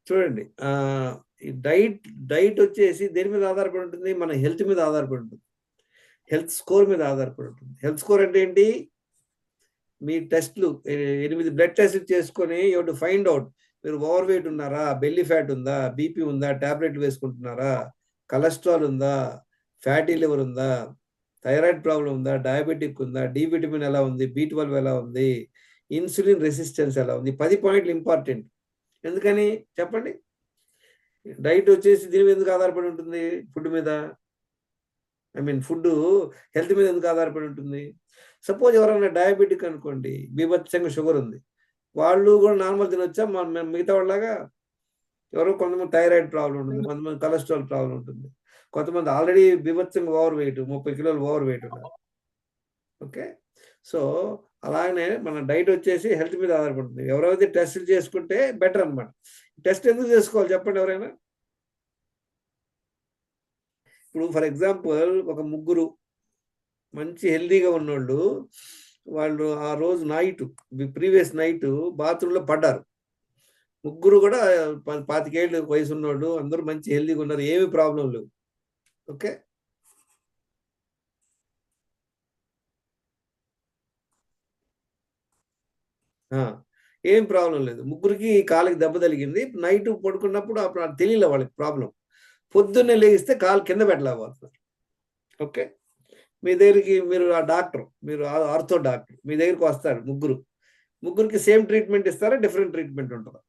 చూడండి, ఈ డైట్ వచ్చేసి దేని మీద ఆధారపడి ఉంటుంది? మన హెల్త్ మీద ఆధారపడి ఉంటుంది. హెల్త్ స్కోర్ మీద ఆధారపడి ఉంటుంది. హెల్త్ స్కోర్ అంటే ఏంటి? మీ టెస్ట్లు 8 బ్లడ్ టెస్ట్లు చేసుకొని యూ టు ఫైండ్ అవుట్ మీరు ఓవర్ వెయిట్ ఉన్నారా, బెల్లీ ఫ్యాట్ ఉందా, బీపీ ఉందా, టాబ్లెట్లు వేసుకుంటున్నారా, కొలెస్ట్రాల్ ఉందా, ఫ్యాటీ లివర్ ఉందా, థైరాయిడ్ ప్రాబ్లం ఉందా, డయాబెటిక్ ఉందా, డి విటమిన్ ఎలా ఉంది, B12 ఎలా ఉంది, ఇన్సులిన్ రెసిస్టెన్స్ ఎలా ఉంది. 10 పాయింట్లు ఇంపార్టెంట్. ఎందుకని చెప్పండి? డైట్ వచ్చేసి దీని మీద ఎందుకు ఆధారపడి ఉంటుంది? ఫుడ్ మీద. ఐ మీన్ ఫుడ్ హెల్త్ మీద ఎందుకు ఆధారపడి ఉంటుంది? సపోజ్ ఎవరైనా డయాబెటిక్ అనుకోండి, బీభత్సంగా షుగర్ ఉంది, వాళ్ళు కూడా నార్మల్ తినొచ్చా? మిగతా వాళ్ళలాగా? ఎవరో కొంతమంది థైరాయిడ్ ప్రాబ్లం ఉంటుంది, కొంతమంది కొలెస్ట్రాల్ ప్రాబ్లం ఉంటుంది, కొంతమంది ఆల్రెడీ బీభత్సంగా ఓవర్ వెయిట్ 30 కిలోలు ఓవర్ వెయిట్ ఉన్నారు. ఓకే, సో అలాగనే మన డైట్ వచ్చేసి హెల్త్ మీద ఆధారపడుతుంది. ఎవరైతే టెస్టులు చేసుకుంటే బెటర్ అనమాట. టెస్ట్ ఎందుకు చేసుకోవాలి చెప్పండి ఎవరైనా? ఇప్పుడు ఫర్ ఎగ్జాంపుల్ ఒక ముగ్గురు మంచి హెల్దీగా ఉన్నోళ్ళు, వాళ్ళు ఆ రోజు ప్రీవియస్ నైట్ బాత్రూంలో పడ్డారు. ముగ్గురు కూడా 25 ఏళ్ళు వయసు ఉన్నోళ్ళు, అందరూ మంచి హెల్దీగా ఉన్నారు, ఏమి ప్రాబ్లం లేవు. ఓకే, ఏం ప్రాబ్లం లేదు. ముగ్గురికి కాలికి దెబ్బ తగిలింది. నైట్ పడుకున్నప్పుడు అప్పుడు తెలియలే వాళ్ళకి ప్రాబ్లం. పొద్దున్నే లేగిస్తే కాలు కింద పెట్టలేకపోతున్నారు. ఓకే, మీ దగ్గరికి మీరు ఆ డాక్టర్, మీరు ఆర్థో డాక్టర్ మీ దగ్గరికి వస్తారు. ముగ్గురికి సేమ్ ట్రీట్మెంట్ ఇస్తారా, డిఫరెంట్ ట్రీట్మెంట్ ఉంటుందా?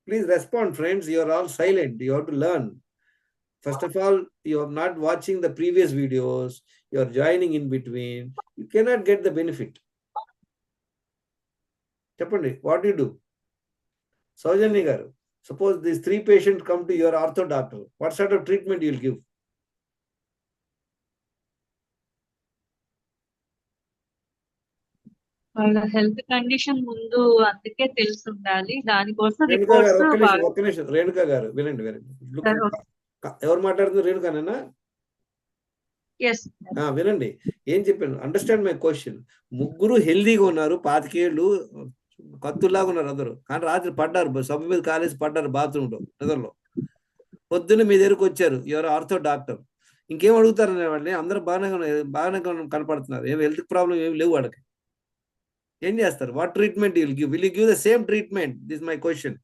Please respond, friends. You are all silent. You have to learn. First of all, you are not watching the previous videos. You are joining in between. You cannot get the benefit. Cheppandi, what do you do? Saujanya garu, suppose these 3 patients come to your ortho doctor. What sort of treatment you will give? వాళ్ళ health condition ముందు అందుకే తెలిసి ఉండాలి. దానికోసం రేణుకా గారు reports ఒక్క నిమిషం రేణుకా గారు వినండి. ఎవరు మాట్లాడుతున్నారు? రేణుకానేనా? వినండి ఏం చెప్పాను. Understand my question. ముగ్గురు హెల్దీగా ఉన్నారు, 25 ఏళ్ళు కత్తుల్లాగా ఉన్నారు అందరూ, కానీ రాత్రి పడ్డారు, సబ్బు మీద కాలేసి పడ్డారు బాత్రూంలో నిద్రలో. పొద్దున్న మీ దగ్గరకు వచ్చారు, ఎవరు ఆర్థో డాక్టర్. ఇంకేం అడుగుతారు వాళ్ళని? అందరూ బాగానే కనపడుతున్నారు, ఏం హెల్త్ ప్రాబ్లం ఏమి లేవు వాళ్ళకి. ఏం చేస్తారు? What treatment will you give the same treatment? This my question.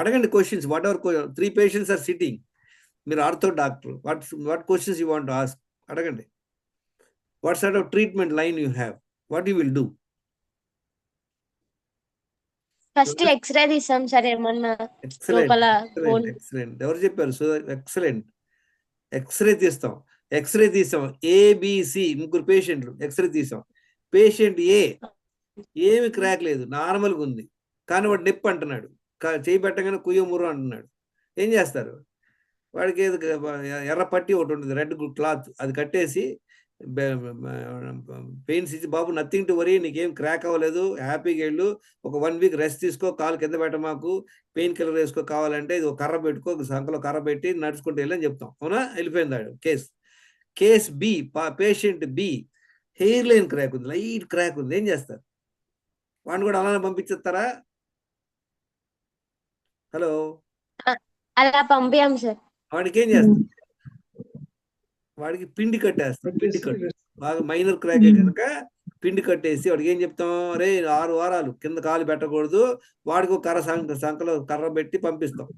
అడగండి questions. Whatever 3 patients are sitting, మీరు ortho doctor, what questions you want ask? అడగండి. What sort of treatment line you have? What you will do? First X-ray తీసాం sir, ఏమన్నా లోపల excellent. ఎవరు చెప్పారు? So excellent. X-ray తీస్తాం. A B C ముగ్గురు పేషెంట్లు ఎక్స్రే తీసాం. పేషెంట్ ఏమి క్రాక్ లేదు, నార్మల్గా ఉంది, కానీ వాడు నొప్పి అంటున్నాడు, చేయి పెట్టగానే కుయ్యమురు అంటున్నాడు. ఏం చేస్తారు? వాడికి ఎర్ర పట్టి ఒకటి ఉంటుంది, రెడ్ క్లాత్, అది కట్టేసి పెయిన్స్ ఇచ్చి, బాబు నథింగ్ టు వరీ, నీకేం క్రాక్ అవ్వలేదు, హ్యాపీగా వెళ్ళు, ఒక 1 వీక్ రెస్ట్ తీసుకో, కాలు కింద పెట్ట మాకు, పెయిన్ కిల్లర్ వేసుకో, కావాలంటే ఇది ఒక కర్ర పెట్టుకో, సంకలో కర్ర పెట్టి నడుచుకుంటూ వెళ్ళని చెప్తాం. అవునా? వెళ్ళిపోయిందాడు. Case B, patient B hair line crack ఉంది, లైట్ క్రాక్ ఉంది. ఏం చేస్తారు? వాడిని కూడా అలానే పంపించేస్తారా? హలో, అలా పంపించాం సార్. వాడికి ఏం చేస్తారు? వాడికి పిండి కట్టేస్తాం. బాగా మైనర్ క్రాక్ కనుక పిండి కట్టేసి వాడికి ఏం చెప్తాం? రే 6 వారాలు కింద కాలు పెట్టకూడదు, వాడికి ఒక సంకలో కర్ర పెట్టి పంపిస్తాం.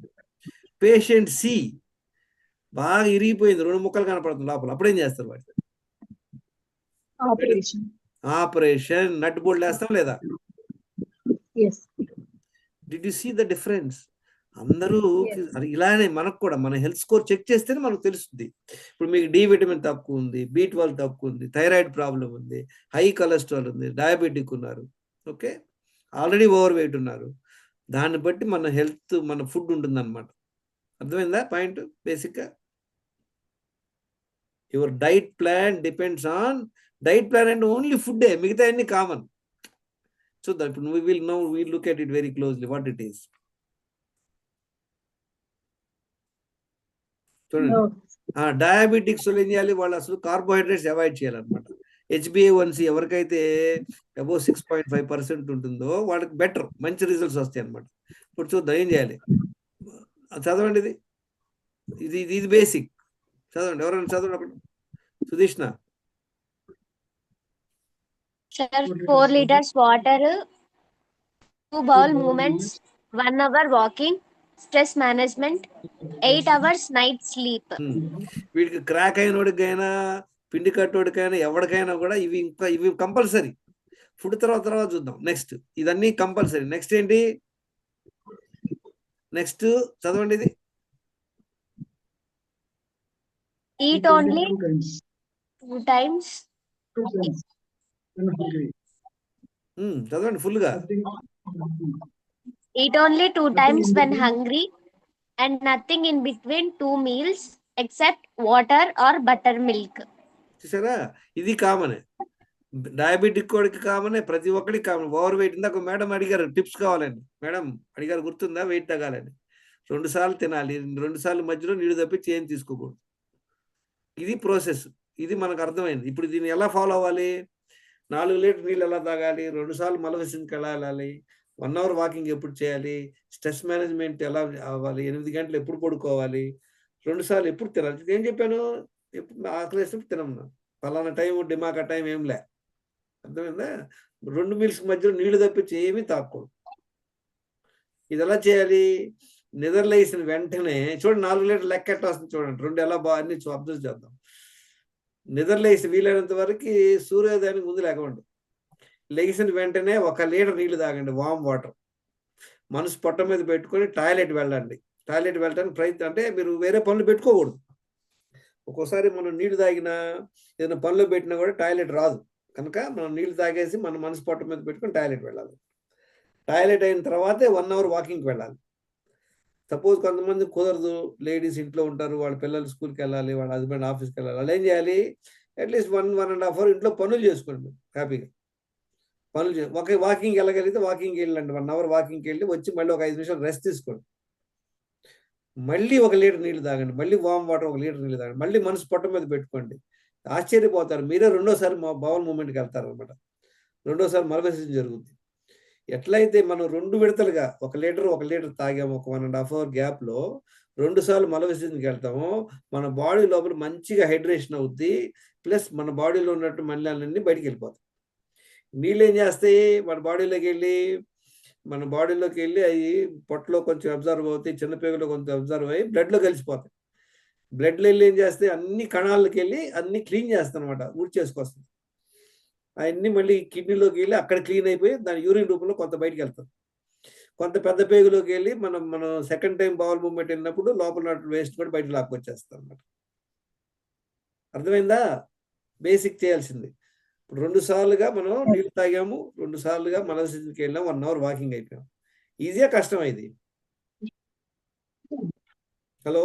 పేషెంట్ సి బాగా ఇరిగిపోయింది, 2 ముక్కలు కనపడుతుంది లోపల, అప్పుడేం చేస్తారు? వాడు ఆపరేషన్, నట్ బోల్ట్ వేస్తాం లేదా? Did you see the difference? అందరూ ఇలానే మనకు కూడా మన హెల్త్ స్కోర్ చెక్ చేస్తేనే మనకు తెలుస్తుంది. ఇప్పుడు మీకు డి విటమిన్ తక్కువ ఉంది, B12 తక్కువ ఉంది, థైరాయిడ్ ప్రాబ్లం ఉంది, హై కొలెస్ట్రాల్ ఉంది, డయాబెటిక్ ఉన్నారు, ఓకే, ఆల్రెడీ ఓవర్ వెయిట్ ఉన్నారు. దాన్ని బట్టి మన హెల్త్, మన ఫుడ్ ఉంటుంది అనమాట. అర్థమైందా పాయింట్? బేసిక్గా your diet plan depends on, diet plan అంటే ఓన్లీ ఫుడ్డే, మిగతా అన్ని కామన్. చూద్దాం ఇప్పుడు. we look at it very closely what it is. చూడండి. డయాబెటిక్స్ ఏం చేయాలి, వాళ్ళు అసలు కార్బోహైడ్రేట్స్ అవాయిడ్ చేయాలన్నమాట. HbA1c ఎవరికైతే అబౌవ్ 6.5% ఉంటుందో వాళ్ళకి బెటర్, మంచి రిజల్ట్స్ వస్తాయి అనమాట. ఇప్పుడు చూద్దాం ఏం చేయాలి. చదవండి, ఇది ఇది ఇది బేసిక్. చదవండి, ఎవరైనా చదవండి అప్పుడు. సుధీష్ణ. Sir, 4 liters water, 2 bowel movements, 1 hour walking, stress management, 8 hours night sleep. వీడికి క్రాక్ అయినోడికైనా పిండి కట్టోడికైనా ఎవరికైనా కూడా ఇవి కంపల్సరీ. ఫుడ్ తర్వాత చూద్దాం. నెక్స్ట్ ఇదన్నీ కంపల్సరీ. నెక్స్ట్ ఏంటి, నెక్స్ట్ చదవండి ఇది. Eat only 2 times. చదవండి ఫుల్ గా. Eat only 2 times when hungry and nothing in between 2 meals except water or buttermilk. చూసారా, ఇది కామనే. డయాబెటిక్ కోడికి కామనే, ప్రతి ఒక్కరికి కామన్. ఓవర్ వెయిట్, ఇందాక మేడం అడిగారు టిప్స్ కావాలండి. మేడం అడిగారు, గుర్తుందా? వెయిట్ తగ్గాలని 2 సార్లు తినాలి, 2 సార్లు మధ్యలో నీళ్ళు తప్పించి ఏం తీసుకోకూడదు. ఇది ప్రాసెస్, ఇది మనకు అర్థమైంది. ఇప్పుడు దీన్ని ఎలా ఫాలో అవ్వాలి? 4 లీటర్ నీళ్ళు ఎలా తాగాలి, 2 సార్లు మల విసర్జనకి ఎలా వెళ్ళాలి, 1 అవర్ వాకింగ్ ఎప్పుడు చేయాలి, స్ట్రెస్ మేనేజ్మెంట్ ఎలా అవ్వాలి, 8 గంటలు ఎప్పుడు పడుకోవాలి, 2 సార్లు ఎప్పుడు తినాలి. ఏం చెప్పాను, ఎప్పుడు ఆకలి వేసినప్పుడు తినమన్నా. పలానా టైం డిమాకా టైం ఏం లే, అర్థమైందా? 2 మీల్స్ మధ్యలో నీళ్లు తప్పించి ఏమీ తాగకూడదు. ఇది ఎలా చేయాలి? నిద్రలేసిన వెంటనే చూడండి, 4 లీటర్ లెక్క ఎట్లా వస్తుంది చూడండి. 2 ఎలా అన్ని అబ్జర్వ్ చేద్దాం. నిద్రలేసి వీలైనంత వరకు సూర్యోదయానికి ముందు లేకండి. లేచిన వెంటనే 1 లీటర్ నీళ్లు తాగండి, వామ్ వాటర్. మనసు పొట్ట మీద పెట్టుకొని టాయిలెట్ వెళ్ళండి. టాయిలెట్ వెళ్ళడానికి ప్రయత్నం, అంటే మీరు వేరే పనులు పెట్టుకోకూడదు. ఒక్కోసారి మనం నీళ్లు తాగినా ఏదైనా పనులు పెట్టినా కూడా టాయిలెట్ రాదు. కనుక మనం నీళ్లు తాగేసి మన మనసు పొట్ట మీద పెట్టుకొని టాయిలెట్ వెళ్ళాలి. టాయిలెట్ అయిన తర్వాతే 1 అవర్ వాకింగ్కి వెళ్ళాలి. సపోజ్ కొంతమంది కుదరదు, లేడీస్ ఇంట్లో ఉంటారు, వాళ్ళ పిల్లలు స్కూల్కి వెళ్ళాలి, వాళ్ళ హస్బెండ్ ఆఫీస్కి వెళ్ళాలి. వాళ్ళు ఏం చేయాలి, అట్లీస్ట్ 1.5 అవర్ ఇంట్లో పనులు చేసుకోండి హ్యాపీగా. పనులు ఒకే వాకింగ్కి వెళ్ళగలిగితే వాకింగ్కి వెళ్ళండి. 1 అవర్ వాకింగ్కి వెళ్ళి వచ్చి మళ్ళీ ఒక 5 నిమిషాలు రెస్ట్ తీసుకోండి. మళ్ళీ 1 లీటర్ నీళ్ళు తాగండి, మళ్ళీ వామ్ వాటర్ 1 లీటర్ నీళ్ళు తాగండి, మళ్ళీ మనసు పొట్ట మీద పెట్టుకోండి. ఆశ్చర్యపోతారు, మీరే 2వ సారి బౌల్ మూమెంట్కి వెళ్తారు అనమాట. 2వ సారి మల విసర్జన జరుగుతుంది. ఎట్లయితే మనం 2 విడతలుగా 1 లీటర్ తాగాము, ఒక 1.5 అవర్ గ్యాప్లో 2 సార్లు మల విసర్జనకి వెళ్తాము, మన బాడీ లోపల మంచిగా హైడ్రేషన్ అవుద్ది. ప్లస్ మన బాడీలో ఉన్నట్టు మలినాలన్నీ బయటికి వెళ్ళిపోతాయి. నీళ్ళు ఏం చేస్తాయి, మన బాడీలోకి వెళ్ళి అవి పొట్టలో కొంచెం అబ్జర్వ్ అవుతాయి, చిన్నపేగులో కొంచెం అబ్జర్వ్ అయ్యి బ్లడ్లో కలిసిపోతాయి. బ్లడ్లో వెళ్ళి ఏం చేస్తాయి, అన్ని కణాలకు వెళ్ళి అన్ని క్లీన్ చేస్తాయి అనమాట, ఊడ్ చేసుకొస్తుంది. అవన్నీ మళ్ళీ కిడ్నీలోకి వెళ్ళి అక్కడ క్లీన్ అయిపోయి దాని యూరిన్ రూపంలో కొంత బయటికి వెళ్తుంది. కొంత పెద్ద పేగులోకి వెళ్ళి మనం సెకండ్ టైం బౌల్ మూవ్మెంట్ వెళ్ళినప్పుడు లోపల వేస్ట్ కూడా బయట లాక్కొచ్చేస్తాం అనమాట. అర్థమైందా? బేసిక్ చేయాల్సింది. ఇప్పుడు 2 సార్లుగా మనం నీళ్ళు తాగాము, 2 సార్లుగా మల విసర్జనకి వెళ్ళాము, 1 అవర్ వాకింగ్ అయిపోయాం. ఈజీగా కష్టం ఇది? హలో,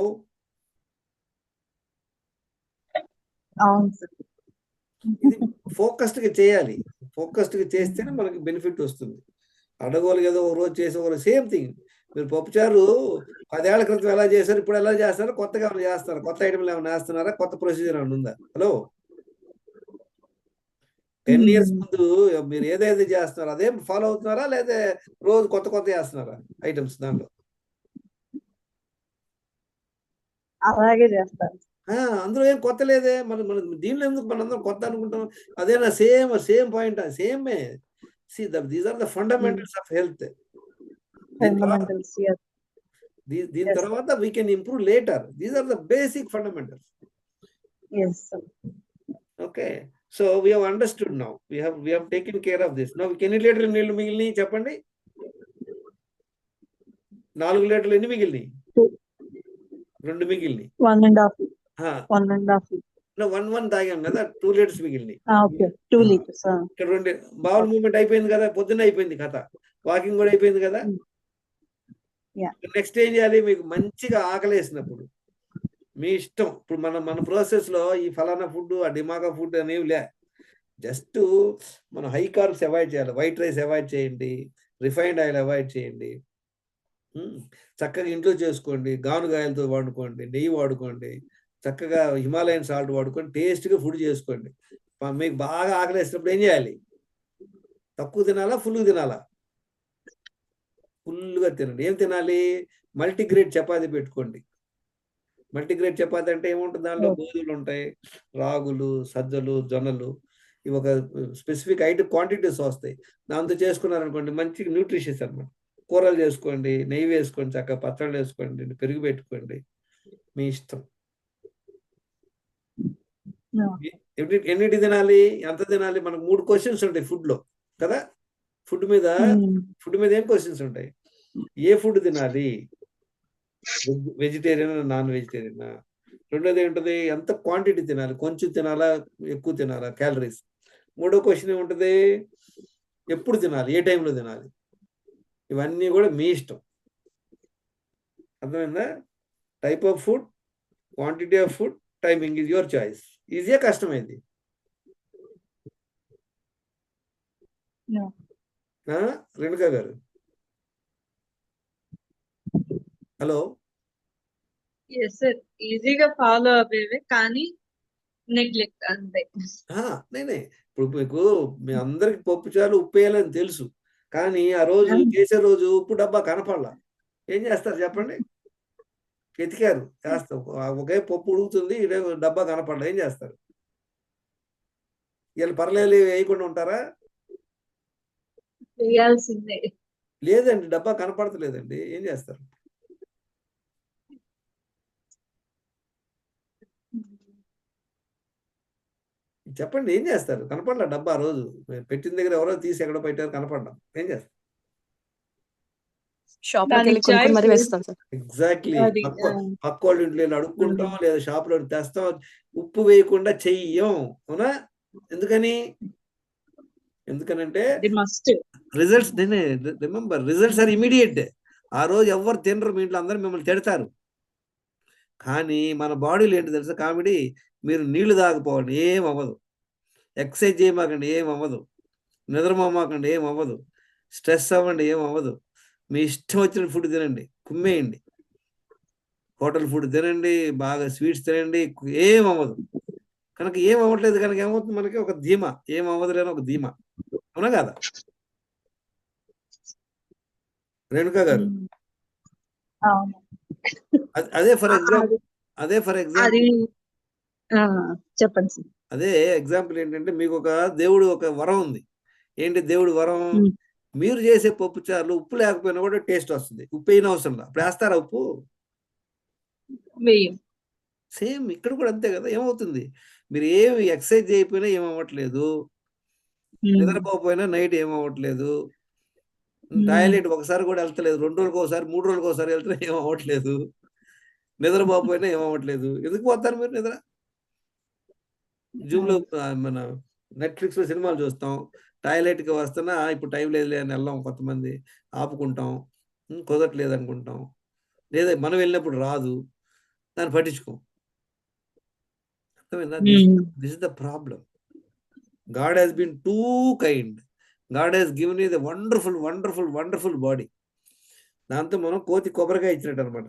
ఇది ఫోకస్డ్గా చేయాలి. ఫోకస్డ్గా చేస్తేనే మనకి బెనిఫిట్ వస్తుంది. అడగోలు ఏదో ఒక రోజు చేసే ఒక సేమ్ థింగ్. మీరు పప్పుచారు 10 ఏళ్ల క్రితం ఎలా చేశారు, ఇప్పుడు ఎలా చేస్తారో, కొత్తగా ఏమైనా చేస్తారా, కొత్త ఐటమ్లు ఏమైనా వేస్తున్నారా, కొత్త ప్రొసీజర్ ఏమైనా ఉందా? హలో, 10 ఇయర్స్ ముందు మీరు ఏదైతే చేస్తున్నారో అదే ఫాలో అవుతున్నారా, లేదా రోజు కొత్త చేస్తున్నారా ఐటమ్స్? దాంట్లో అలాగే చేస్తారు. అందులో ఏం కొత్త లేదే. మన దీనిలో ఎందుకు మనందరం కొత్త అనుకుంటాం? అదేనా సేమ్ పాయింట్, సేమే. These are the fundamentals of health. దీని తర్వాత we can improve later. These are the basic fundamentals. Okay, so we have understood now. We have taken care of this. Now ఎన్ని లీటర్లు నీళ్లు మిగిలినాయి చెప్పండి? 4 లీటర్లు ఎన్ని మిగిలినాయి? 2 మిగిలినాయి. 1 తాగాం కదా, 2 లీటర్స్ మిగిలినాయి. 2 లీటర్స్. ఇక్కడ 2 బౌల్ మూవ్మెంట్ అయిపోయింది కదా, పొద్దున్న అయిపోయింది కథ, వాకింగ్ కూడా అయిపోయింది కదా. నెక్స్ట్ ఏం చేయాలి? మీకు మంచిగా ఆకలేసినప్పుడు మీ ఇష్టం. ఇప్పుడు మన ప్రాసెస్ లో ఈ ఫలానా ఫుడ్, ఆ డిమాకా ఫుడ్ అనేవి లే. జస్ట్ మనం హై కార్బ్స్ అవాయిడ్ చేయాలి. వైట్ రైస్ అవాయిడ్ చేయండి, రిఫైన్డ్ ఆయిల్ అవాయిడ్ చేయండి, చక్కగా ఇంట్లో చేసుకోండి, గానుగాయలతో వాడుకోండి, నెయ్యి వాడుకోండి, చక్కగా హిమాలయన్ సాల్ట్ వాడుకొని టేస్ట్గా ఫుడ్ చేసుకోండి. మీకు బాగా ఆకలేసినప్పుడు ఏం చేయాలి? తక్కువ తినాలా, ఫుల్గా తినాలా? ఫుల్గా తినండి. ఏం తినాలి? మల్టీగ్రేడ్ చపాతీ పెట్టుకోండి. మల్టీగ్రేడ్ చపాతీ అంటే ఏముంటుంది? దానిలో గోధుమలు ఉంటాయి, రాగులు, సజ్జలు, జొన్నలు, ఇవి ఒక స్పెసిఫిక్ ఐటమ్ క్వాంటిటీస్ వస్తాయి. దాంతో చేసుకున్నారనుకోండి మంచి న్యూట్రిషియస్ అనమాట. కూరలు చేసుకోండి, నెయ్యి వేసుకోండి, చక్కగా పచ్చళ్ళు వేసుకోండి, పెరుగు పెట్టుకోండి, మీ ఇష్టం. ఎన్నిటి తినాలి, ఎంత తినాలి? మనకు 3 క్వశ్చన్స్ ఉంటాయి ఫుడ్ లో కదా. ఫుడ్ మీద ఏం క్వశ్చన్స్ ఉంటాయి? ఏ ఫుడ్ తినాలి? వెజిటేరియన్, నాన్ వెజిటేరియనా? రెండోది ఏంటది? ఎంత క్వాంటిటీ తినాలి? కొంచెం తినాలా, ఎక్కువ తినాలా, క్యాలరీస్? మూడో క్వశ్చన్ ఏముంటది? ఎప్పుడు తినాలి, ఏ టైంలో తినాలి? ఇవన్నీ కూడా మీ ఇష్టం. అర్థమైందా? Type of food, quantity of food, timing is your choice. ఈజీయా, కష్టమైంది? రేణుకా గారు, హలో. ఎస్ సార్, ఈజీగా ఫాలో అవ్వేవే కానీ నెగ్లెక్ట్ అంతే. నేనే ఇప్పుడు మీకు మీ అందరికి పప్పు చాలు ఉప్పు వేయాలని తెలుసు, కానీ ఆ రోజు చేసే రోజు ఉప్పు డబ్బా కనపడలా. ఏం చేస్తారు చెప్పండి? వెతికారు, చేస్తాం, ఒకే పప్పు ఉడుకుతుంది, ఇదే డబ్బా కనపడలా, ఏం చేస్తారు? వీళ్ళు పర్లేదు వేయకుండా ఉంటారా? వేయాల్సిందే. లేదండి, డబ్బా కనపడతలేదండి, ఏం చేస్తారు? చెప్పండి, ఏం చేస్తారు? కనపడలా డబ్బా ఆ రోజు పెట్టిన దగ్గర, ఎవరో తీసి ఎక్కడో పెట్టారు, కనపడ్డాం, ఏం చేస్తారు? షాప్ లోకి వెళ్ళి కొనుక్కొని మరీ వేస్తాం సార్. ఎగ్జాక్ట్లీ. పక్క వాళ్ళ ఇంట్లో అడుక్కుంటాం, లేదా షాప్ లో తెస్తాం, ఉప్పు వేయకుండా చెయ్యం, అవునా? ఎందుకనంటే results, remember, results are immediate. ఆ రోజు ఎవరు తినరు, మీ ఇంట్లో అందరూ మిమ్మల్ని తిడతారు. కానీ మన బాడీలో ఏంటి తెలుసా కామెడీ? మీరు నీళ్లు తాగపోవండి, ఏం అవ్వదు. ఎక్సర్సైజ్ చేయమాకండి, ఏం అవ్వదు. నిద్రపోమాకండి, ఏం అవ్వదు. స్ట్రెస్ అవ్వండి, ఏం అవ్వదు. మీ ఇష్టం వచ్చిన ఫుడ్ తినండి, కుమ్మేయండి. హోటల్ ఫుడ్ తినండి, బాగా స్వీట్స్ తినండి, ఏం అవ్వదు. కనుక ఏం అవ్వట్లేదు కనుక ఏమవుతుంది? మనకి ఒక ధీమా, ఏం అవ్వదులేని ఒక ధీమా, అవునా కదా రేణుకా గారు? అదే ఫర్ ఎగ్జాంపుల్ చెప్పండి సార్. అదే ఎగ్జాంపుల్ ఏంటంటే, మీకు ఒక దేవుడు ఒక వరం ఉంది. ఏంటి దేవుడు వరం? మీరు చేసే పప్పు చారులు ఉప్పు లేకపోయినా కూడా టేస్ట్ వస్తుంది. ఉప్పు అయిన అవసరం లేదు. అప్పుడు వేస్తారా ఉప్పు? సేమ్ ఇక్కడ కూడా అంతే కదా. ఏమవుతుంది? మీరు ఏమి ఎక్సర్సైజ్ చేయకపోయినా ఏమవ్వట్లేదు, నిద్రపోకపోయినా నైట్ ఏమవ్వట్లేదు, టాయిలెట్ ఒకసారి కూడా వెళ్తలేదు, 2 రోజులకు ఒకసారి, 3 రోజులకు ఒకసారి వెళ్తున్నా ఏమవ్వట్లేదు, నిద్రపోకపోయినా ఏమవ్వట్లేదు. ఎందుకు పోతారు మీరు నిద్ర? జూమ్ లో మన నెట్ఫ్లిక్స్ లో సినిమాలు చూస్తాం, టాయిలెట్ కి వస్తున్నా ఇప్పుడు టైం లేదు అని వెళ్ళాం, కొంతమంది ఆపుకుంటాం, కుదరట్లేదు అనుకుంటాం, లేదా మనం వెళ్ళినప్పుడు రాదు, దాన్ని పట్టించుకోం. అర్థమైందా? This is the problem. God has been too kind. God has given you the wonderful wonderful wonderful body. దాంతో మనం కోతి కొబ్బరికాయ ఇచ్చినట్టు అనమాట.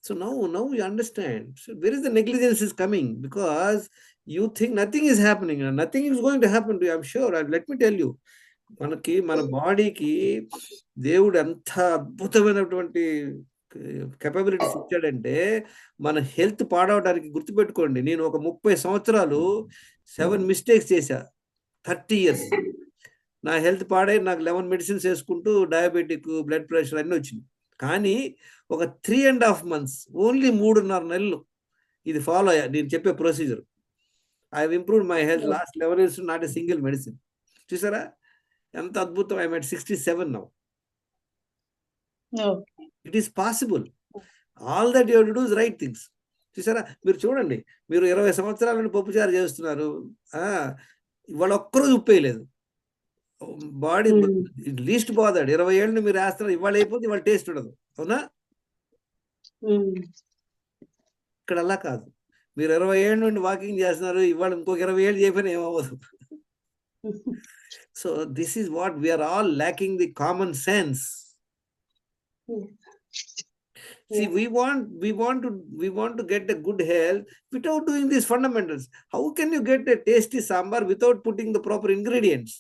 So now you understand. So where is the negligence is coming? Because you think nothing is happening and nothing is going to happen to you. I'm sure. Let me tell you. మనకి మన బాడీకి దేవుడు ఎంత అద్భుతమైనటువంటి capabilities ఇచ్చాడంటే, మన health పాడవడానికి. గుర్తుపెట్టుకోండి, నేను ఒక 30 సంవత్సరాలు 7 మిస్టేక్స్ చేశా. 30 years నా హెల్త్ పాడై నాకు 11 మెడిసిన్స్ వేసుకుంటూ డయాబెటిక్, బ్లడ్ ప్రెషర్ అన్నీ వచ్చింది. కానీ ఒక 3.5 months, ఓన్లీ 3.5 నెలలు ఇది ఫాలో అయ్యా, నేను చెప్పే procedure. I have improved my health last 11 years, not a single medicine. చూసారా ఎంత అద్భుతం? I M 67 now. It is possible. All that you have to do is right things. చూసారా? మీరు చూడండి, మీరు 20 సంవత్సరాల నుండి పప్పుచారు చేస్తున్నారు, ఇవాళ ఒక్కరోజు ఉప్పు వేయలేదు. Body least bothered. 20 ఏళ్ళు మీరు వేస్తున్నారు, ఇవాళ అయిపోతే ఇవాళ టేస్ట్ ఉండదు, అవునా? ఇక్కడ అలా కాదు. మీరు 20 ఏళ్ళ నుండి వాకింగ్ చేస్తున్నారు, ఇవాళ ఇంకొక 20 ఏళ్ళు చేయకపోయినా ఏమవ్వదు. So this is what we are all lacking, the common sense. See, Yes. we want to get a good health without doing these fundamentals. How can you get a tasty sambar without putting the proper ingredients,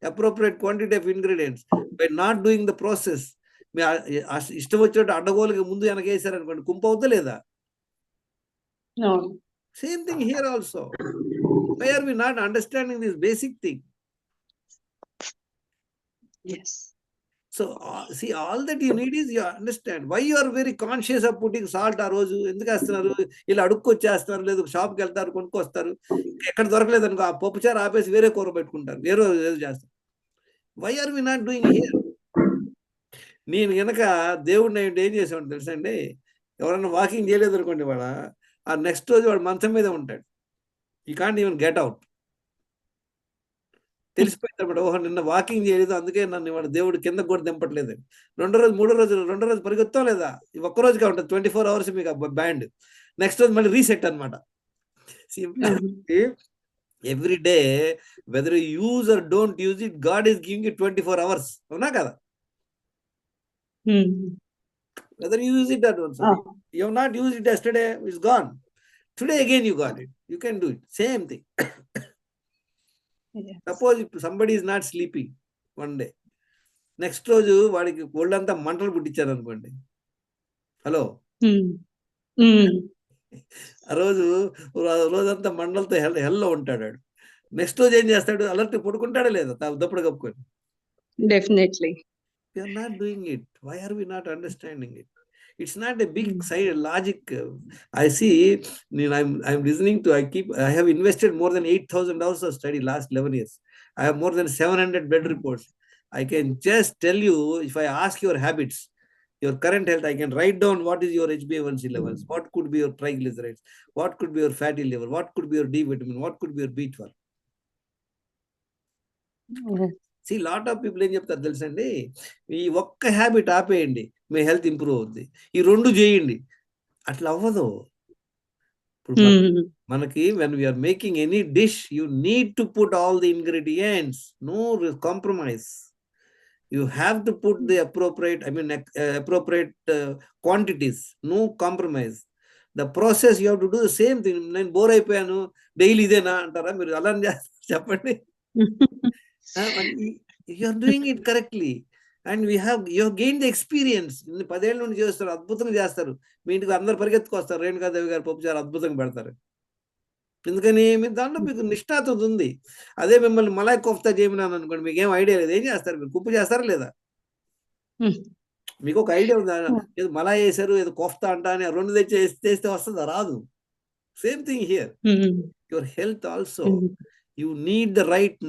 appropriate quantity of ingredients, by not doing the process? మీ ఇష్టం వచ్చినట్టు అడ్డగోలుగా ముందు వెనకేసారు అనుకోండి, కుంప అవుతా లేదా? No. Same thing here also. Why are we not understanding this basic thing? Yes. So see, all that you need is you understand why you are very conscious of putting salt ఆ రోజు. ఎందుకు వేస్తున్నారు? ఇలా అడుక్కొచ్చేస్తున్నారు, లేదు షాప్కి వెళ్తారు, కొనుక్కొస్తారు, ఎక్కడ దొరకలేదు అనుకో ఆ పప్పుచారు ఆపేసి వేరే కూర పెట్టుకుంటారు, వేరే ఏదో చేస్తారు. Why are we not doing here? నేను కనుక దేవుడిని ఏం చేసాను తెలుసా అండి, ఎవరన్నా వాకింగ్ చేయలేదు అనుకోండి, వాడు ఆ నెక్స్ట్ రోజు వాడు మంచం మీద ఉంటాడు. You can't even get out. తెలిసిపోయింది అనమాట, ఓహో నిన్న వాకింగ్ చేయలేదు, అందుకే నన్ను వాడు దేవుడు కింద కూడా దింపట్లేదు. రెండో రోజు పరిగెత్తాం లేదా, ఒక్కరోజుగా ఉంటుంది 24 hours మీకు బ్యాండ్. నెక్స్ట్ రోజు మళ్ళీ రీసెట్ అనమాట. Every day whether you use or don't use it, God is giving it 24 hours. అవునా కదా? Whether you use it or don't, you have not use it yesterday, it's gone. Today again you got it, you can do it. Same thing. Yes. Suppose if somebody is not sleeping one day, next రోజు వాడికి ఒళ్ళంతా మంటలు పుట్టించారు అనుకోండి, hello, ఆ రోజంతా మంటలతో hello ఉంటాడు. Next రోజు ఏం చేస్తాడు? అలర్ట్ పడుకుంటాడా లేదా దప్పుడు కప్పుకొని? Definitely. We are not doing it. Why are we not understanding it? It's not a big side logic. I see, I'm listening to, I have invested more than 8,000 hours of study last 11 years. I have more than 700 blood reports. I can just tell you, if I ask your habits, your current health, I can write down what is your HbA1c levels, what could be your triglycerides, what could be your fatty liver, what could be your D vitamin, what could be your B12. See, lot of people ఏం చెప్తారు తెలుసండి, ఈ ఒక్క habit ఆపేయండి మీ health improve అవుద్ది, ఈ 2 చేయండి. అట్లా అవ్వదు. ఇప్పుడు మనకి when we are making any dish, you need to put all the ingredients, no compromise. You have to put the appropriate, appropriate quantities, no compromise. The process you have to do the same thing. నేను bore అయిపోయాను, daily ఇదేనా అంటారా మీరు? అలా చెప్పండి. You are doing it correctly, and you have gained the experience. 10 ఏళ్ళ నుండి చేస్తారు, అద్భుతంగా చేస్తారు. మీ ఇంటికి అందరు పరిగెత్తుకొస్తారు, రేణుకాదేవి గారు పప్పుచారు అద్భుతంగా పెడతారు. ఎందుకని? మీరు దాంట్లో మీకు నిష్ఠాత ఉంది. అదే మిమ్మల్ని మలాయ్ కోఫ్తా చేయమన్నాను అనుకోండి, మీకు ఏం ఐడియా లేదు, ఏం చేస్తారు మీరు? కుప్పు చేస్తారా లేదా? మీకు ఒక ఐడియా ఉందా? ఏదో మలాయ్ వేసారు, ఏదో కోఫ్తా అంటా అని 2 తెస్తే వస్తుందా? రాదు. Same thing here. Your health also, you need the right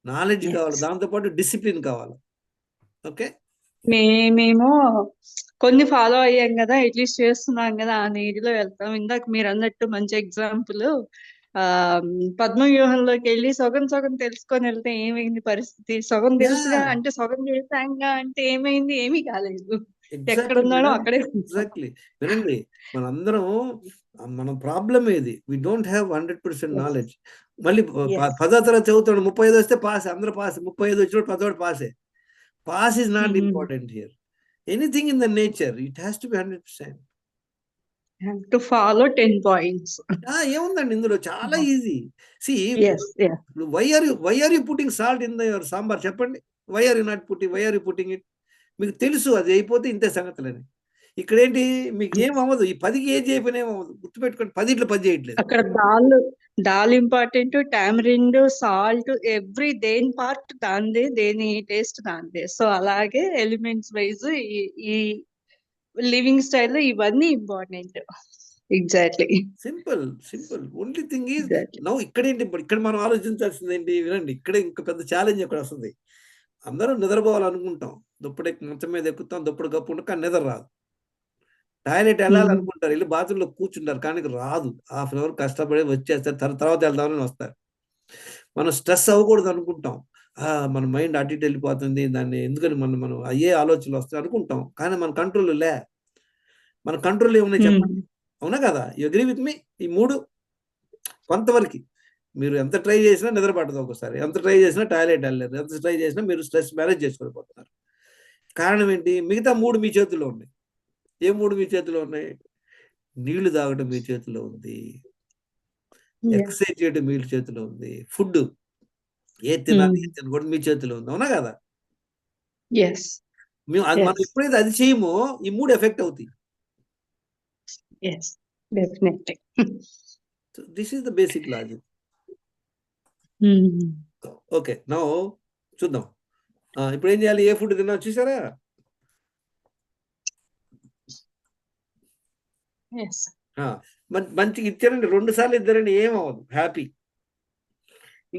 knowledge కావాలి, దాంతోపాటు డిసిప్లిన్ కావాలి. ఓకే, మేమేమో కొన్ని ఫాలో అయ్యాం కదా, అట్లీస్ట్ చేస్తున్నాం కదా, ఆ నీటిలో వెళ్తాం. ఇందాక మీరు అన్నట్టు మంచి ఎగ్జాంపుల్, పద్మవ్యూహంలోకి వెళ్ళి సగం తెలుసుకొని వెళ్తే ఏమైంది పరిస్థితి? సగం తెలుసుగా అంటే సగం చేశాంగా అంటే ఏమైంది? ఏమీ కాలేదు. ఎక్కడున్నాడో అక్కడే. ఎగ్జాక్ట్లీ. వినండి, మనందరం మన ప్రాబ్లం ఏది? We don't have 100% knowledge. మళ్ళీ 10వ తరగతి చదువుతాడు, 35 వస్తే పాస్, అందరూ పాస్. 35 వచ్చినప్పుడు 10వ పాసే. Pass is not important here. Anything in the nature, it has to be 100%. To follow 10 points. ఏముందండి ఇందులో? చాలా ఈజీ. See, why are you putting salt in your sambar? చెప్పండి. Why are you putting it? మీకు తెలుసు అది అయిపోతే ఇంతే సంగతులని. ఇక్కడ ఏంటి? మీకు ఏమవ్వదు. ఈ 10కి ఏం చేయకపోయినా ఏమవ్వదు. గుర్తుపెట్టుకోండి, 10 10 చేయట్లేదు. అక్కడ dal important, tamarind, salt, every దేని పార్ట్ దాందే, దేని టేస్ట్ దాందే. సో అలాగే ఎలిమెంట్స్ వైజ్ ఈ లివింగ్ స్టైల్ ఇవన్నీ important. Exactly. Simple. Only thing is now ఇక్కడేంటి, ఇక్కడ మనం ఆలోచించాల్సింది ఏంటి? వినండి, ఇక్కడ ఇంకా పెద్ద ఛాలెంజ్ ఎక్కడ వస్తుంది. అందరం నిద్రపోవాలనుకుంటాం, దుప్పటి మంచం మీద ఎక్కుతాం, దుప్పటి కప్పుకుంటాం, కానీ నిద్ర రాదు. టాయిలెట్ వెళ్ళాలనుకుంటారు, వెళ్ళి బాత్రూంలో కూర్చుంటారు, కానీ రాదు. హాఫ్ అన్ అవర్ కష్టపడి వచ్చేస్తారు, తర్వాత వెళ్దామని వస్తారు. మనం స్ట్రెస్ అవ్వకూడదు అనుకుంటాం, మన మైండ్ అటు ఇటు వెళ్ళిపోతుంది, దాన్ని ఎందుకని మనం అయ్యే ఆలోచనలు వస్తాయి అనుకుంటాం, కానీ మన కంట్రోల్ లే. మన కంట్రోల్ ఏమున్నాయి చెప్పండి? అవునా కదా? You agree with me? ఈ 3 కొంతవరకు. మీరు ఎంత ట్రై చేసినా నిద్ర పట్టదు ఒకసారి, ఎంత ట్రై చేసినా టాయిలెట్ వెళ్ళలేదు, ఎంత ట్రై చేసినా మీరు స్ట్రెస్ మేనేజ్ చేసుకోలేకపోతున్నారు. కారణం ఏంటి? మిగతా 3 మీ చేతుల్లో ఉన్నాయి. ఏ 3 మీ చేతిలో ఉన్నాయి? నీళ్లు తాగడం మీ చేతిలో ఉంది, ఎక్సర్సైజ్ చేయడం మీ చేతిలో ఉంది, ఫుడ్ ఏ తినాలి ఏ తినకూడదు మీ చేతిలో ఉంది, అవునా కదా? మనం ఎప్పుడైతే అది చేయమో ఈ 3 ఎఫెక్ట్ అవుతాయి. Definitely. This is the basic logic. Okay, now చూద్దాం. ఇప్పుడు ఏం చేయాలి? ఏ ఫుడ్ తిన్నా చూసారా? మంచిగా ఇచ్చారండి, 2 సార్లు ఇద్దరండి, ఏమవ్వదు, హ్యాపీ.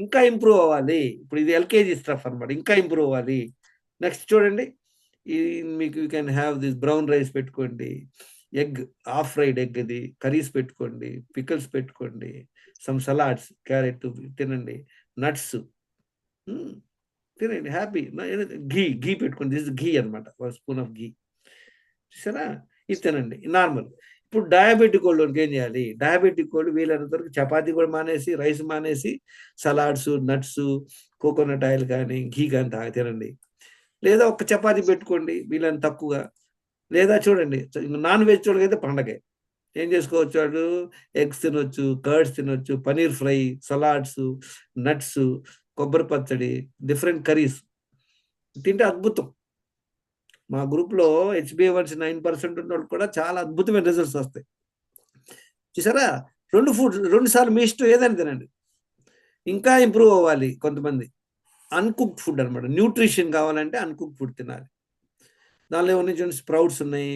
ఇంకా ఇంప్రూవ్ అవ్వాలి. ఇప్పుడు ఇది ఎల్కేజీ స్టఫ్ అనమాట, ఇంకా ఇంప్రూవ్ అవ్వాలి. నెక్స్ట్ చూడండి, మీకు you can have this brown rice పెట్టుకోండి, ఎగ్ హాఫ్ ఫ్రైడ్ ఎగ్, ఇది కర్రీస్ పెట్టుకోండి, పికల్స్ పెట్టుకోండి, సమ్ సలాడ్స్, క్యారెట్ తినండి, నట్స్ తినండి, హ్యాపీ. ఘీ పెట్టుకోండి, దిస్ ఘీ అనమాట, 1 స్పూన్ ఆఫ్ ఘీ. చూసారా? ఇది తినండి, నార్మల్. ఇప్పుడు డయాబెటిక్ వాళ్ళకి ఏం చేయాలి? డయాబెటిక్ వాళ్ళు వీలైనంత వరకు చపాతీ కూడా మానేసి, రైస్ మానేసి, సలాడ్స్, నట్స్, కోకోనట్ ఆయిల్ కానీ ఘీ కానీ తినండి. లేదా ఒక చపాతీ పెట్టుకోండి వీళ్ళని తక్కువగా. లేదా చూడండి, నాన్ వెజ్ వాళ్ళకైతే పండగే. ఏం చేసుకోవచ్చు? వాడు ఎగ్స్ తినొచ్చు, కర్డ్స్ తినొచ్చు, పనీర్ ఫ్రై, సలాడ్స్, నట్స్, కొబ్బరి పచ్చడి, డిఫరెంట్ కర్రీస్ తింటే అద్భుతం. మా గ్రూప్లో HbA1c 9% ఉన్న వాళ్ళు కూడా చాలా అద్భుతమైన రిజల్ట్స్ వస్తాయి. చూసారా? 2 సార్లు మీ ఇష్టం ఏదైనా తినండి. ఇంకా ఇంప్రూవ్ అవ్వాలి. కొంతమంది అన్కుక్డ్ ఫుడ్ అనమాట, న్యూట్రిషన్ కావాలంటే అన్కుక్డ్ ఫుడ్ తినాలి. దానిలో ఏమన్నా చూడండి, స్ప్రౌట్స్ ఉన్నాయి,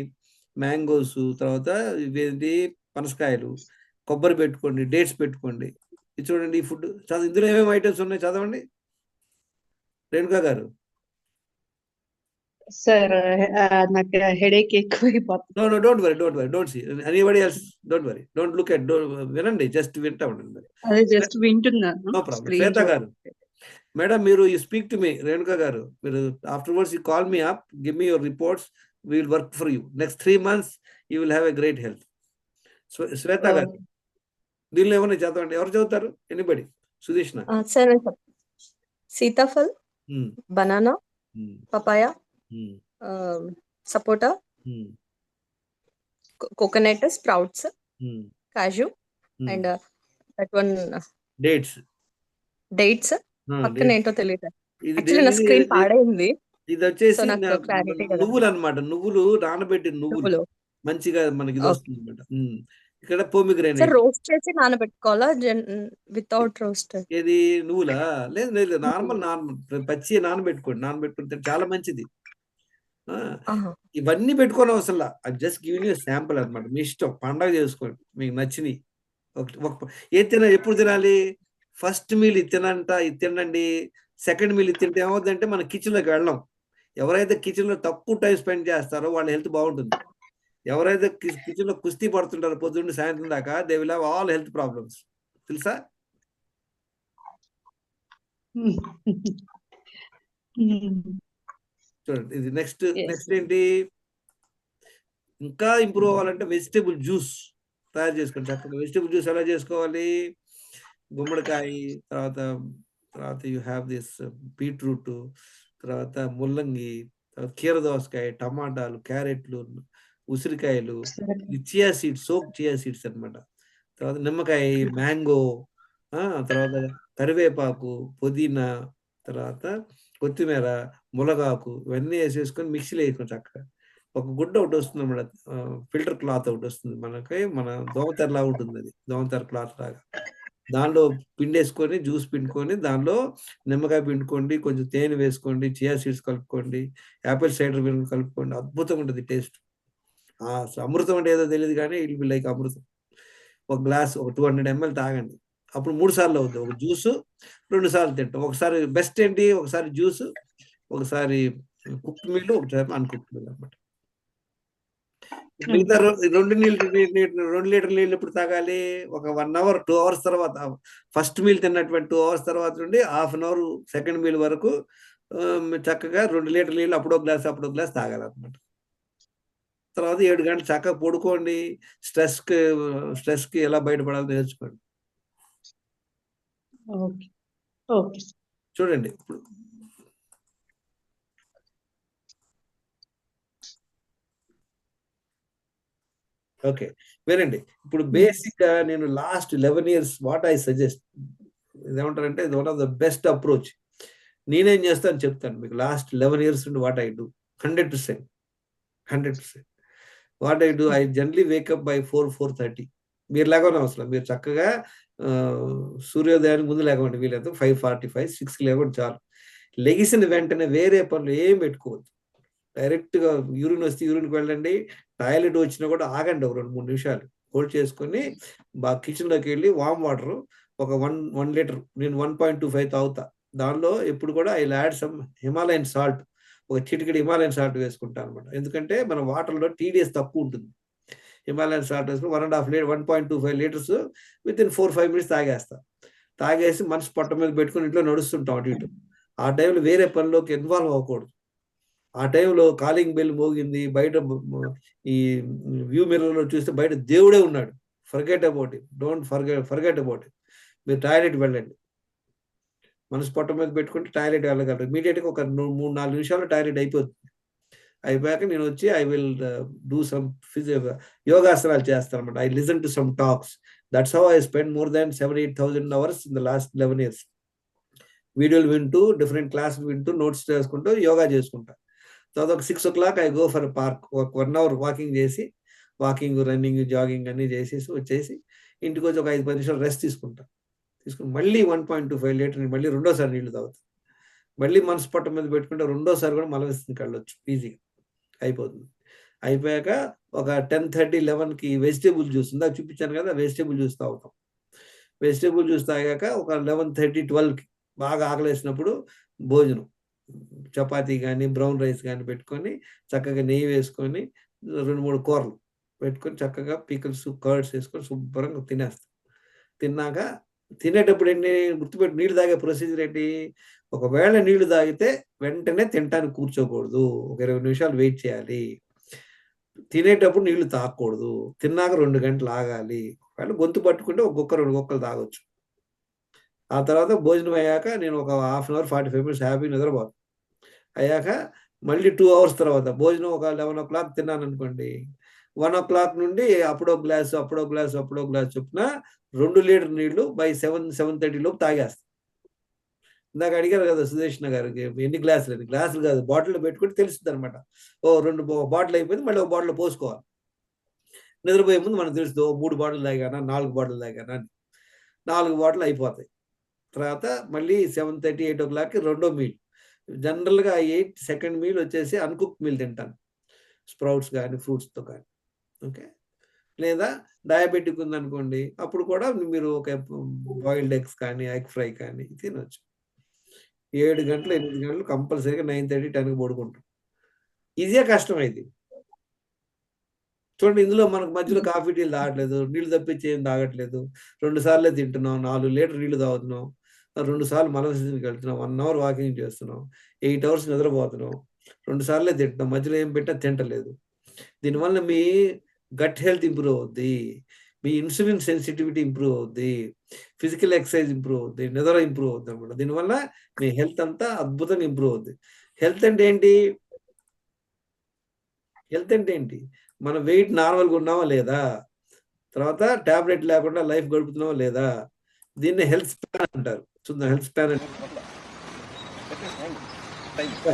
మ్యాంగోస్, తర్వాత ఇవేంటి పనసకాయలు, కొబ్బరి పెట్టుకోండి, డేట్స్ పెట్టుకోండి. ఇది చూడండి, ఈ ఫుడ్ చదువు, ఇందులో ఏమేమి ఐటమ్స్ ఉన్నాయి చదవండి రేణుకా గారు. సార్ నాకు హెడేక్ ఎక్కువైపోతుంది. No, don't worry. Don't see anybody else. Don't worry. Don't look at. వినండి, జస్ట్ వింటా ఉండండి. అదే జస్ట్ వింటున్నాను. No problem. శ్వేత గారు, మేడం, మీరు you speak to me. Renuka గారు, మీరు afterwards you call me up, give me your reports, we will work for you. Next 3 months you will have a great health. Shweta గారు, దీనిలో ఏమైనా చదవండి. ఎవరు చదువుతారు? Anybody? Sudeshna. Sir sitaphal, banana, papaya, sapota, coconut, sprouts, kaju, and that one dates. పక్కన ఏంటో తెలియదు. Actually నా స్క్రీన్ పాడైంది. ఇది వచ్చేసి క్లారిటీ నువ్వులు అనమాట. నువ్వులు నానబెట్టిన నువ్వులు మంచిగా మనకి ఇది వస్తుంది అనమాట. ఇక్కడ పోమిగ్రానేట్ రోస్ట్ చేసి నానబెట్టుకోవాలా? Without roast? ఏది నువ్వులా? లేదు, నార్మల్ పచ్చి నానబెట్టుకుంటే చాలా మంచిది. ఇవన్నీ పెట్టుకోని అవసరంలా, జస్ట్ గివ్ యూ శాంపుల్ అనమాట. మీ ఇష్టం, పండగ చేసుకోండి, మీకు నచ్చినవి. ఎప్పుడు తినాలి? ఫస్ట్ మీల్ ఇది తినండి. సెకండ్ మీల్ ఇది తింటే ఏమవుతుందంటే మన కిచెన్లోకి వెళ్ళాం. ఎవరైతే కిచెన్లో తక్కువ టైం స్పెండ్ చేస్తారో వాళ్ళ హెల్త్ బాగుంటుంది. ఎవరైతే కిచెన్లో కుస్తీ పడుతుంటారో పొద్దున్న సాయంత్రం దాకా, they will have all health problems. తెలుసా? చూడండి, ఇది నెక్స్ట్ ఏంటి? ఇంకా ఇంప్రూవ్ అవ్వాలంటే వెజిటేబుల్ జ్యూస్ తయారు చేసుకోండి చక్కగా. వెజిటేబుల్ జ్యూస్ ఎలా చేసుకోవాలి? గుమ్మడికాయ, తర్వాత యూ హ్యావ్ దిస్ బీట్రూట్, తర్వాత ముల్లంగి, తర్వాత కీర దోసకాయ, టమాటాలు, క్యారెట్లు, ఉసిరికాయలు, chia seeds, soak chia seeds అనమాట. తర్వాత నిమ్మకాయ, మ్యాంగో, తర్వాత కరివేపాకు, పుదీనా, తర్వాత కొత్తిమీర, ములగాకు, ఇవన్నీ వేసేసుకొని మిక్సీలో వేసుకొని చక్కగా. ఒక గుడ్డ ఒకటి వస్తుంది అన్నమాట, ఫిల్టర్ క్లాత్ ఒకటి వస్తుంది మనకి, మన దోమతెరలా ఉంటుంది, అది దోమతెర క్లాత్ లాగా. దానిలో పిండేసుకొని, జ్యూస్ పిండుకొని, దానిలో నిమ్మకాయ పిండుకోండి, కొంచెం తేనె వేసుకోండి, చియా సీడ్స్ కలుపుకోండి, యాపిల్ సైడర్ వినిగర్ కలుపుకోండి. అద్భుతంగా ఉంటుంది టేస్ట్. అమృతం అంటే ఏదో తెలియదు కానీ ఇట్ విల్ బి లైక్ అమృతం. ఒక గ్లాస్, ఒక 200 ml తాగండి. అప్పుడు 3 సార్లు అవుతుంది. ఒక జ్యూస్ 2 సార్లు తింటాం. ఒకసారి బెస్ట్ ఏంటి? ఒకసారి జ్యూస్, ఒకసారి కుక్డ్ మీల్, ఒకసారి అన్కుక్డ్ మీల్ అనమాట. మిగతా 2 లీటర్ నీళ్ళు ఎప్పుడు తాగాలి? ఒక 1 hour 2 hours తర్వాత. ఫస్ట్ మీల్ తిన్నటువంటి 2 hours తర్వాత నుండి ½ an hour సెకండ్ మీల్ వరకు చక్కగా 2 లీటర్ నీళ్ళు అప్పుడో గ్లాస్ తాగాలన్నమాట. తర్వాత 7 గంటలు చక్కగా పడుకోండి. స్ట్రెస్కి ఎలా బయటపడాలో నేర్చుకోండి. ఓకే. ఓకే. చూడండి ఇప్పుడు ఓకే వినండి. ఇప్పుడు బేసిక్ గా నేను last 11 years what I suggest ఏమంటారంటే ఇది one of the best approach. నేనేం చేస్తాను చెప్తాను మీకు. లాస్ట్ 11 years నుండి what I do 100%. What I do, I generally wake up by 4:30. మీరు లేకపోయినా అవసరం, మీరు చక్కగా సూర్యోదయానికి ముందు లేకపోండి, వీలైతే 5:45 6కి లేకపోతే చాలు. లెగిసిన వెంటనే వేరే పనులు ఏం పెట్టుకోవద్దు. డైరెక్ట్ గా యూరిన్ వస్తే యూరిన్కి వెళ్ళండి. టాయిలెట్ వచ్చినా కూడా ఆగండి ఒక 2-3 నిమిషాలు హోల్డ్ చేసుకొని బాగా కిచెన్ లోకి వెళ్ళి వామ్ వాటర్ ఒక 1 లీటర్, నేను 1.25 తాగుతా. దానిలో ఎప్పుడు కూడా I add some Himalayan salt, ఒక చిటికెడు హిమాలయన్ సాల్ట్ వేసుకుంటాను అనమాట. ఎందుకంటే మన వాటర్లో TDS తక్కువ ఉంటుంది. హిమాలయన్ సాల్ట్ వేసుకుని 1.25 లీటర్స్ విత్ ఇన్ 4-5 minutes తాగేసి మనసు పొట్ట మీద పెట్టుకుని ఇంట్లో నడుస్తుంటాం అటు ఇటు. ఆ టైంలో వేరే పనిలోకి ఇన్వాల్వ్ అవ్వకూడదు. ఆ టైంలో కాలింగ్ బెల్ మోగింది, బయట ఈ వ్యూ మిర్రర్ లో చూస్తే బయట దేవుడే ఉన్నాడు. Forget about it, don't forget about it. మీరు టాయిలెట్ వెళ్ళండి, మనసు పొట్ట మీద పెట్టుకుంటే టాయిలెట్ వెళ్ళగలరు. ఇమీడియట్ గా ఒక 3-4 నిమిషాలు టాయిలెట్ అయిపోతుంది. అయిపోయాక నేను వచ్చి ఐ విల్ డూ సమ్ యోగాసనాలు చేస్తాను అనమాట. I listen to some talks. That's how I spend more than 7,000-8,000 hours in the last 11 years. వీడియోలు వింటూ, డిఫరెంట్ క్లాసులు వింటూ, నోట్స్ చేసుకుంటూ యోగా చేసుకుంటా. తర్వాత ఒక 6 o'clock I go for park. ఒక 1 hour వాకింగ్ చేసి, వాకింగ్, రన్నింగ్, జాగింగ్ అన్ని చేసేసి వచ్చేసి ఇంటికి వచ్చి ఒక 5-10 నిమిషాలు రెస్ట్ తీసుకుని మళ్ళీ 1.25 లీటర్ మళ్ళీ రెండోసారి నీళ్లు తాగుతాం. మళ్ళీ మనసు పట్ట మీద పెట్టుకుంటే రెండోసారి కూడా మలవిస్తుంది వెళ్ళొచ్చు ఈజీగా అయిపోతుంది. అయిపోయాక ఒక 10:30-11కి వెజిటేబుల్ జ్యూస్ ఉందా చూపించాను కదా, వెజిటేబుల్ జ్యూస్ తాగుతాం. వెజిటేబుల్ జ్యూస్ తాగాక ఒక 11:30-12కి బాగా ఆకలేసినప్పుడు భోజనం, చపాతీ కానీ బ్రౌన్ రైస్ కానీ పెట్టుకొని చక్కగా నెయ్యి వేసుకొని 2-3 కూరలు పెట్టుకొని చక్కగా పికిల్స్, కర్డ్స్ వేసుకొని శుభ్రంగా తినేస్తాం. తిన్నాక తినేటప్పుడు ఏంటి గుర్తుపెట్టి, నీళ్లు తాగే ప్రొసీజర్ ఏంటి, ఒకవేళ నీళ్లు తాగితే వెంటనే తినటానికి కూర్చోకూడదు, ఒక 20 నిమిషాలు వెయిట్ చేయాలి. తినేటప్పుడు నీళ్లు తాగకూడదు, తిన్నాక 2 గంటలు ఆగాలి. ఒకవేళ గొంతు పట్టుకుంటే ఒక గుక్క 2 గుక్కలు తాగొచ్చు. ఆ తర్వాత భోజనం అయ్యాక నేను ఒక 1/2 hour 45 minutes హ్యాపీ నిద్రపోతాను. అయ్యాక మళ్ళీ 2 hours తర్వాత భోజనం ఒక 11 o'clock తిన్నాను అనుకోండి, 1 o'clock నుండి అప్పుడో గ్లాసు చొప్పున 2 లీటర్ నీళ్లు బై 7-7:30 లోపు తాగేస్తాను. ఇందాక అడిగారు కదా సుదేష్ణ గారికి ఎన్ని గ్లాసులు అని. గ్లాసులు కాదు, బాటిల్లో పెట్టుకుంటే తెలుస్తుంది అనమాట. 2 బాటిల్ అయిపోయింది, మళ్ళీ ఒక బాటిల్ పోసుకోవాలి. నిద్రపోయే ముందు మనకు తెలుస్తుంది 3 బాటిల్ తాగానా 4 బాటిల్ తాగానా అని. 4 బాటిల్ అయిపోతాయి. తర్వాత మళ్ళీ 7:30-8 o'clockకి రెండో మీల్. జనరల్గా 8 సెకండ్ మీల్ వచ్చేసి అన్కుక్ మీల్ తింటాను, స్ప్రౌట్స్ కానీ ఫ్రూట్స్తో కానీ. ఓకే, లేదా డయాబెటిక్ ఉందనుకోండి, అప్పుడు కూడా మీరు ఒక బాయిల్డ్ ఎగ్స్ కానీ ఎగ్ ఫ్రై కానీ తినొచ్చు. 7 గంటలు 8 గంటలు కంపల్సరీగా 9:30-10కి పడుకుంటాం. ఈజీగా కష్టం అయింది చూడండి. ఇందులో మనకు మధ్యలో కాఫీ టీలు తాగట్లేదు, నీళ్లు తప్పించి ఏం తాగట్లేదు. 2 సార్లే తింటున్నాం, 4 లీటర్ నీళ్లు తాగుతున్నాం, 2 సార్లు మలవిసర్జనకి వెళ్తున్నాం, 1 hour వాకింగ్ చేస్తున్నాం, 8 hours నిద్రపోతున్నాం, 2 సార్లే తింటున్నాం, మధ్యలో ఏం పెట్టా తింటలేదు. దీనివల్ల మీ గట్ హెల్త్ ఇంప్రూవ్ అవుద్ది, మీ ఇన్సులిన్ సెన్సిటివిటీ ఇంప్రూవ్ అవుద్ది, ఫిజికల్ ఎక్సర్సైజ్ ఇంప్రూవ్ అవుద్ది, నిద్ర ఇంప్రూవ్ అవుద్ది అనమాట. దీనివల్ల మీ హెల్త్ అంతా అద్భుతంగా ఇంప్రూవ్ అవుద్ది. హెల్త్ అంటే ఏంటి? మన వెయిట్ నార్మల్గా ఉన్నావా లేదా, తర్వాత టాబ్లెట్ లేకుండా లైఫ్ గడుపుతున్నావా లేదా, దీన్ని హెల్త్ స్పాన్ అంటారు. చూద్దాం, హెల్త్ స్పాన్ అంటే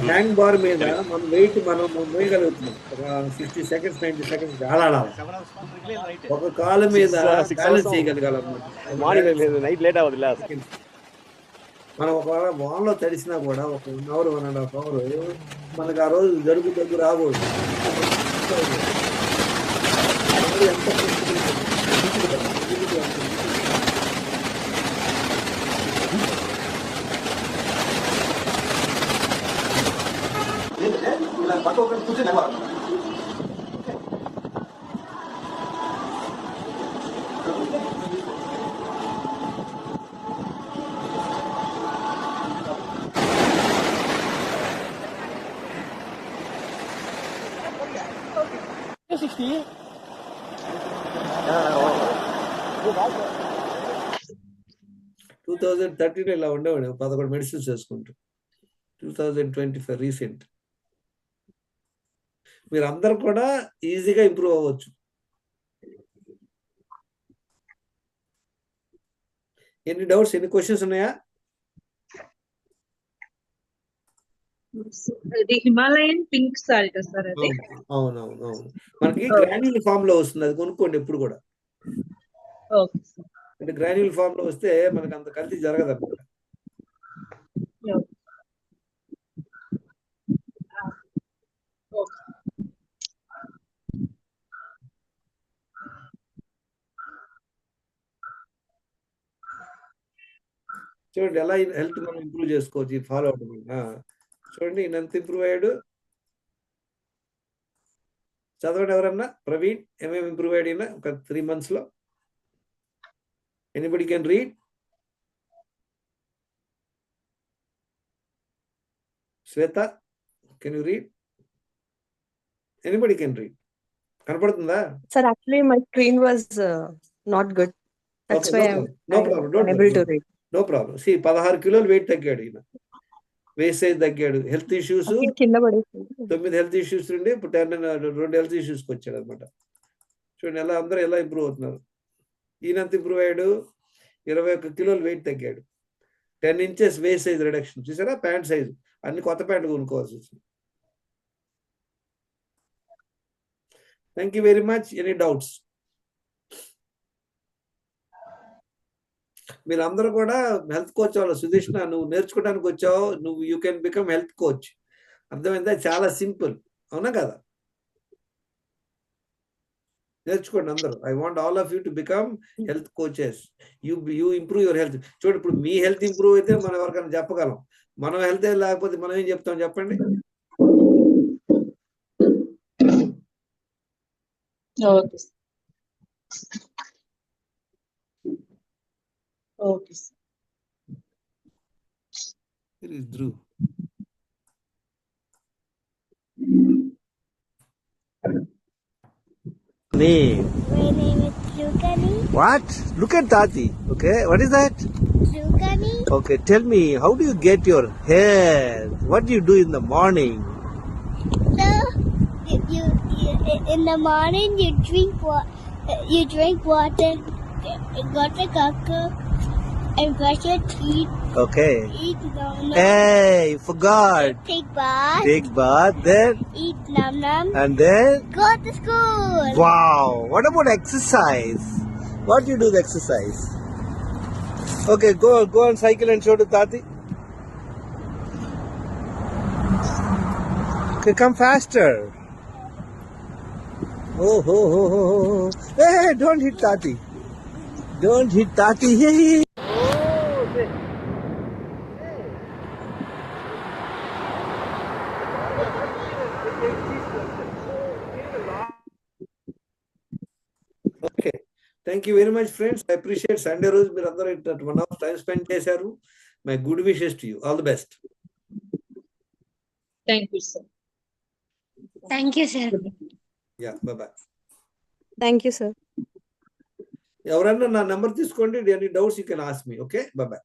హ్యాంగ్ బార్ మీద మన వెయిట్ మనం మోయగలుగుతున్నాం. ఒక 60 seconds 90 seconds అలా ఒక కాలు మీద బ్యాలెన్స్ చేయగలగాలన్నమాట. మనం ఒక వాన్లో తడిసినా కూడా ఒక 1 hour 1.5 hour మనకు ఆ రోజు దగ్గు రాకూడదు. 2013 ఇలా ఉండేవాడు 11 మెడిసిన్స్ వేసుకుంటూ. 2025 రీసెంట్. మీరు అందరు కూడా ఈజీగా ఇంప్రూవ్ అవ్వచ్చు. ఎన్ని డౌట్స్, ఎన్ని క్వశ్చన్స్ ఉన్నాయా? అది హిమాలయన్ పింక్ సాల్ట్ సార్ అది. అవునవును. మనకి గ్రాన్యుల్ ఫామ్ లో వస్తుంది, అది కొనుక్కోండి ఎప్పుడు కూడా. Okay sir. అంటే గ్రాన్యుల్ ఫామ్ లో వస్తే మనకు అంత కల్తీ జరగదు అనమాట. చూడండి ఎలా హెల్త్ మనం ఇంప్రూవ్ చేసుకోవచ్చు, ఇది ఫాలో అవడం వల్ల. చూడండి ఈయన ఎంత ఇంప్రూవ్ అయ్యాడు. చదవండి ఎవరన్నా. ప్రవీణ్ ఏమేమి ఇంప్రూవ్ అయ్యాడు ఈయన ఒక 3 months లో? Anybody can read? Shweta, can you read? Anybody can read. కనపడుతుందా? Sir, actually my screen was not good. That's Okay, why no problem. Don't unable to worry. read. No problem. See, 16 కిలోలు weight తగ్గాడు ఈయన. Wastage తగ్గాడు. Health issues అది కింద పడేసింది. 9 health issues నుండి ఇప్పుడు 2 health ఇష్యూస్కి వచ్చాడు అనమాట. చూడండి ఎలా అందరూ ఎలా ఇంప్రూవ్ అవుతున్నారు. ఈయన ఎంత ఇంప్రూవ్ అయ్యాడు? 21 కిలోలు వెయిట్ తగ్గాడు. 10 inches వేస్ట్ సైజ్ రిడక్షన్. చూసారా? ప్యాంట్ సైజు అన్ని కొత్త ప్యాంట్ కొనుక్కోవాల్సి వచ్చింది. Thank you very much. Any doubts? మీరందరూ కూడా హెల్త్ కోచ్ వాళ్ళు. సుధీష్ణ, నువ్వు నేర్చుకోవడానికి వచ్చావు, నువ్వు you can become health coach. అర్థమైందా? చాలా సింపుల్, అవునా కదా? నేర్చుకోండి అందరూ. I want all of you to become health coaches. You improve your health. చూడండి, ఇప్పుడు మీ హెల్త్ ఇంప్రూవ్ అయితే మనం ఎవరికైనా చెప్పగలం. మనం హెల్త్ లేకపోతే మనం ఏం చెప్తాం చెప్పండి? Okay. Okay. Here is Dhruv. Name. My name is Lukani. What? Look at Tati. Okay, what is that? Lukani. Okay, tell me, how do you get your hair? What do you do in the morning? So you in the morning you drink water, go to cocoa, and brush your teeth. Okay. Eat num num. Hey, forgot. Take bath. Take bath, then, Eat num num. and then, Go to school. wow. What about exercise? What do you do the exercise? Okay, go on cycle and show to Tati. Okay, come faster. Oh, ho, ho, ho, ho. Hey, don't hit Tati. Don't hit Tati. Hey. Okay. Thank you very much, friends. I appreciate Sunday రోజు మీరు అందరూ 1 hour time spend చేశారు. My good wishes to you. All the best. Thank you sir. Thank you, sir. Yeah, bye-bye. Thank you, sir. ఎవరైనా నా number తీసుకోండి. Any doubts you can ask me. Okay, by by.